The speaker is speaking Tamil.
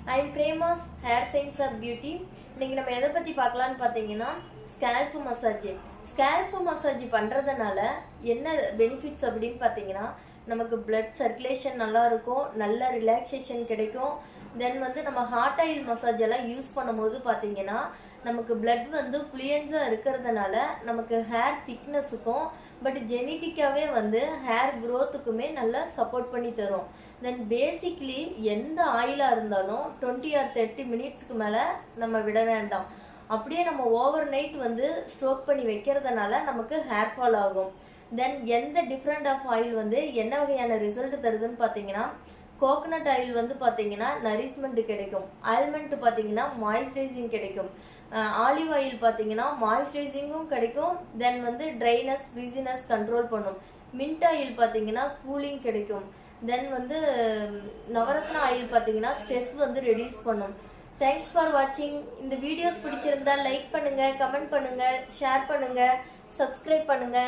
I am Prema's Hair Science of Beauty. இன்னைக்கு நம்ம எதை பத்தி பார்க்கலாம்னு பார்த்தீங்கன்னா ஸ்கேல்ப் மசாஜ். ஸ்கேல்ப் மசாஜ் பண்றதுனால என்ன பெனிஃபிட்ஸ் அப்படின்னு பார்த்தீங்கன்னா நமக்கு பிளட் சர்க்குலேஷன் நல்லா இருக்கும், நல்ல ரிலாக்ஸேஷன் கிடைக்கும். தென் வந்து நம்ம ஹாட் ஆயில் மசாஜ் எல்லாம் யூஸ் பண்ணும்போது பார்த்தீங்கன்னா நமக்கு பிளட் வந்து ஃப்ளூயன்ஸாக இருக்கிறதுனால நமக்கு ஹேர் திக்னஸுக்கும் பட் ஜெனட்டிக்காவே வந்து ஹேர் க்ரோத்துக்குமே நல்லா சப்போர்ட் பண்ணி தரும். தென் பேசிக்லி எந்த ஆயிலாக இருந்தாலும் 20 or 30 மினிட்ஸ்க்கு மேலே நம்ம விட வேண்டாம். அப்படியே நம்ம ஓவர் நைட் வந்து ஸ்ட்ரோக் பண்ணி வைக்கிறதுனால நமக்கு ஹேர் ஃபால் ஆகும். தென் எந்த டிஃப்ரெண்ட் ஆஃப் ஆயில் வந்து என்ன வகையான ரிசல்ட் தருதுன்னு பார்த்தீங்கன்னா கோகனட் ஆயில் வந்து பார்த்தீங்கன்னா நரிஷ்மெண்ட் கிடைக்கும், ஆல்மண்ட் பார்த்தீங்கன்னா மாய்ஸ்சரைசிங் கிடைக்கும், ஆலிவ் ஆயில் பார்த்தீங்கன்னா மாய்ஸ்சரைசிங்கும் கிடைக்கும். தென் வந்து ட்ரைனஸ் ஃப்ரீசினஸ் கண்ட்ரோல் பண்ணும். மின்ட் ஆயில் பார்த்தீங்கன்னா கூலிங் கிடைக்கும். தென் வந்து நவரத்னா ஆயில் பார்த்தீங்கன்னா ஸ்ட்ரெஸ் வந்து ரெடியூஸ் பண்ணும். தேங்க்ஸ் ஃபார் வாட்சிங். இந்த வீடியோஸ் பிடிச்சிருந்தா லைக் பண்ணுங்க, கமெண்ட் பண்ணுங்க, ஷேர் பண்ணுங்க, சப்ஸ்கிரைப் பண்ணுங்க.